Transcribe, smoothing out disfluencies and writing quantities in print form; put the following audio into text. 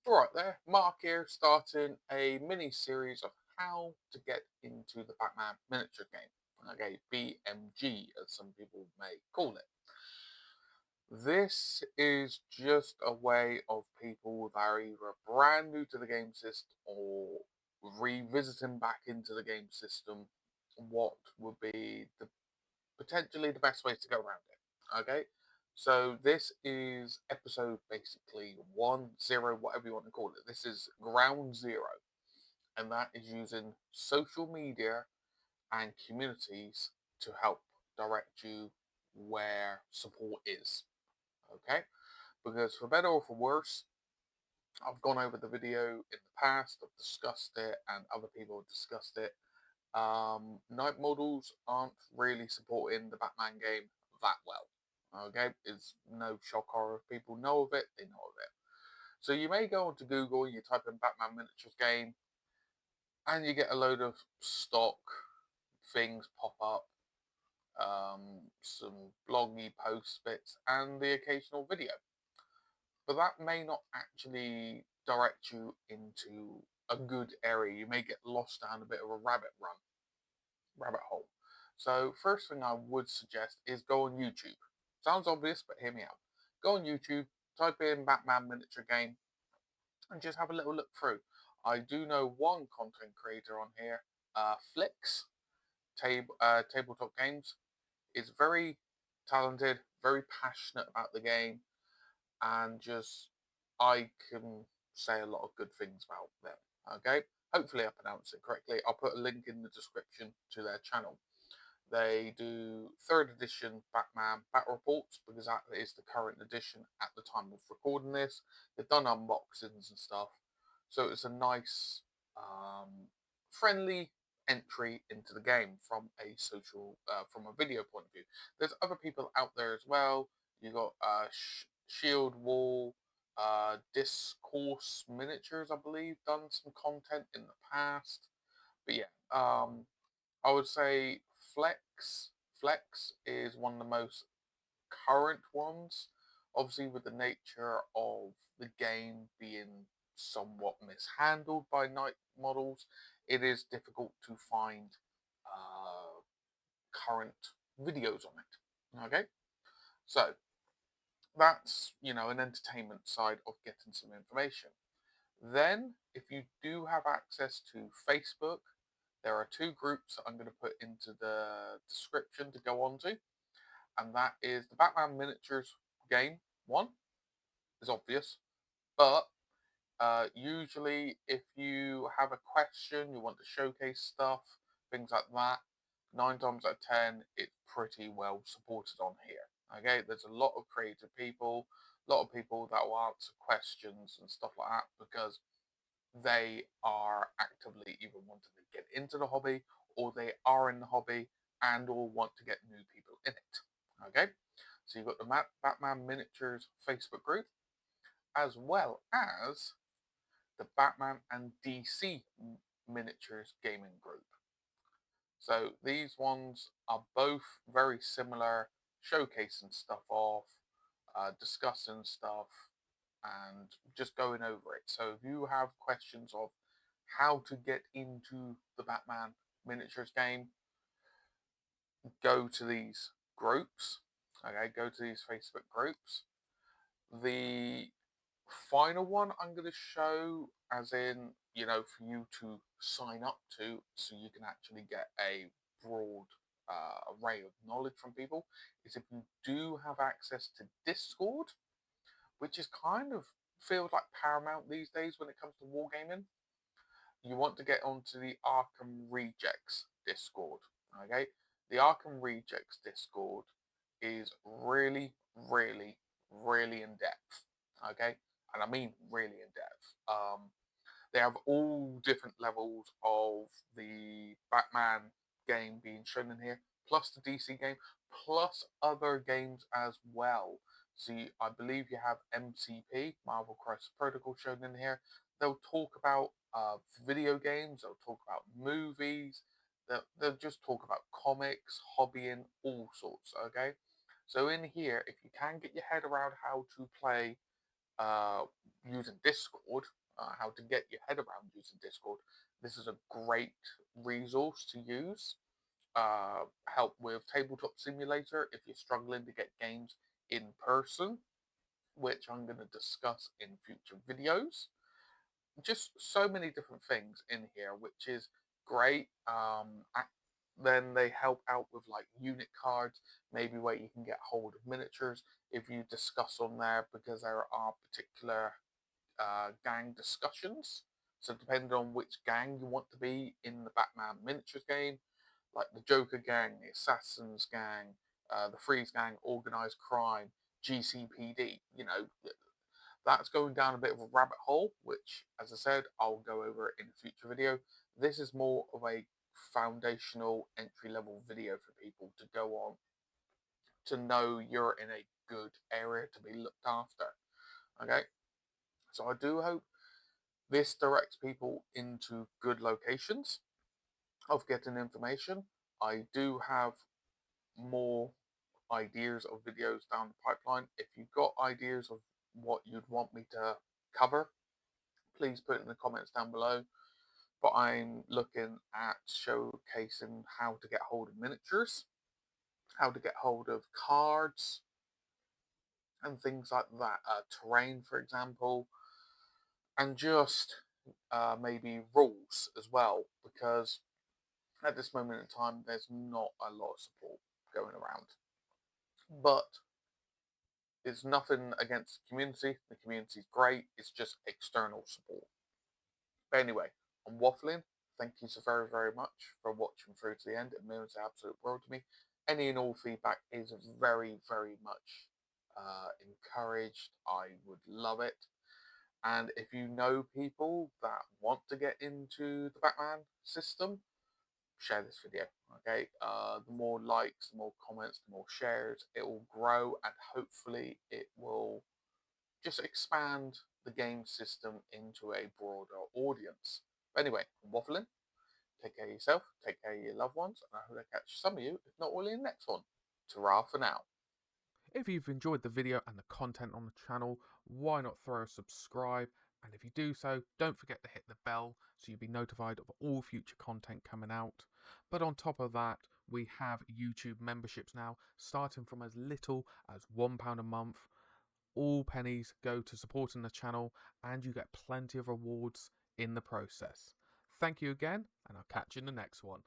Right there, Mark here, starting a mini series of how to get into the Batman miniature game. Okay, BMG, as some people may call it. This is just a way of people that are either brand new to the game system or revisiting back into the game system. What would be the potentially the best way to go around it? Okay, so this is episode basically 1-0, whatever you want to call it. This is ground zero, and that is using social media and communities to help direct you where support is. Okay, because for better or for worse, I've gone over the video in the past, I've discussed it, and other people have discussed it. Night models aren't really supporting the Batman game that well. Okay, it's no shock horror. If people know of it, they know of it. So you may go onto Google, you type in Batman miniatures game, and you get a load of stock things pop up, some bloggy post bits, and the occasional video. But that may not actually direct you into a good area. You may get lost down a bit of a rabbit hole. So first thing I would suggest is go on YouTube. Sounds obvious, but hear me out. Go on YouTube, type in Batman miniature game, and just have a little look through. I do know one content creator on here, Flicks, Tabletop Games, is very talented, very passionate about the game, and just I can say a lot of good things about them. Okay, hopefully I pronounced it correctly. I'll put a link in the description to their channel. They do third edition Batman Battle Reports because that is the current edition at the time of recording this. They've done unboxings and stuff, so it's a nice, friendly entry into the game from from a video point of view. There's other people out there as well. You got Shield Wall, Discourse Miniatures, I believe, done some content in the past. But yeah, I would say Flex is one of the most current ones. Obviously, with the nature of the game being somewhat mishandled by night models, it is difficult to find uh, current videos on it. Okay, so that's an entertainment side of getting some information. Then, if you do have access to Facebook, there are two groups that I'm going to put into the description to go on to, and that is the Batman Miniatures game one, is obvious, but usually if you have a question, you want to showcase stuff, things like that, 9 times out of 10, it's pretty well supported on here. Okay, there's a lot of creative people, a lot of people that will answer questions and stuff like that because they are actively either wanting to get into the hobby or they are in the hobby and or want to get new people in it. Okay, so you've got the Batman Miniatures Facebook group as well as the Batman and DC Miniatures gaming group. So these ones are both very similar, showcasing stuff off, discussing stuff, and just going over it. So if you have questions of how to get into the Batman miniatures game, go to these groups. Okay, go to these Facebook groups. The final one I'm going to show, as in, for you to sign up to so you can actually get a broad array of knowledge from people, is if you do have access to Discord, which is kind of feels like paramount these days when it comes to wargaming. You want to get onto the Arkham Rejects Discord. Okay, the Arkham Rejects Discord is really, really, really in depth. Okay, and I mean really in depth. They have all different levels of the Batman game being shown in here, plus the DC game, plus other games as well. So I believe you have MCP, Marvel Crisis Protocol, shown in here. They'll talk about video games, they'll talk about movies, they'll just talk about comics, hobbying, all sorts, okay? So in here, if you can get your head around how to play uh, using Discord, how to get your head around using Discord, this is a great resource to use. Help with Tabletop Simulator if you're struggling to get games in person, which I'm going to discuss in future videos. Just so many different things in here, which is great. Then they help out with like unit cards, maybe where you can get hold of miniatures if you discuss on there, because there are particular gang discussions. So depending on which gang you want to be in the Batman miniatures game, like the Joker gang, the Assassins gang, the Freeze gang, Organized Crime, GCPD, that's going down a bit of a rabbit hole, which, as I said, I'll go over in a future video. This is more of a foundational entry level video for people to go on to know you're in a good area to be looked after. Okay, so I do hope this directs people into good locations of getting information. I do have more ideas of videos down the pipeline. If you've got ideas of what you'd want me to cover, please put it in the comments down below. But I'm looking at showcasing how to get hold of miniatures, how to get hold of cards, and things like that. Terrain, for example, and just maybe rules as well, because at this moment in time, there's not a lot of support going around. But it's nothing against the community. The community's great. It's just external support. But anyway, I'm waffling. Thank you so very, very much for watching through to the end. It means the absolute world to me. Any and all feedback is very, very much encouraged. I would love it. And if you know people that want to get into the Batman system, share this video. Okay, the more likes, the more comments, the more shares, it will grow, and hopefully it will just expand the game system into a broader audience. But anyway, I'm waffling. Take care of yourself, take care of your loved ones, and I hope I catch some of you, if not all, in the next one. Ta-ra for now. If you've enjoyed the video and the content on the channel, why not throw a subscribe? And if you do so, don't forget to hit the bell so you'll be notified of all future content coming out. But on top of that, we have YouTube memberships now, starting from as little as £1 a month. All pennies go to supporting the channel, and you get plenty of rewards in the process. Thank you again, and I'll catch you in the next one.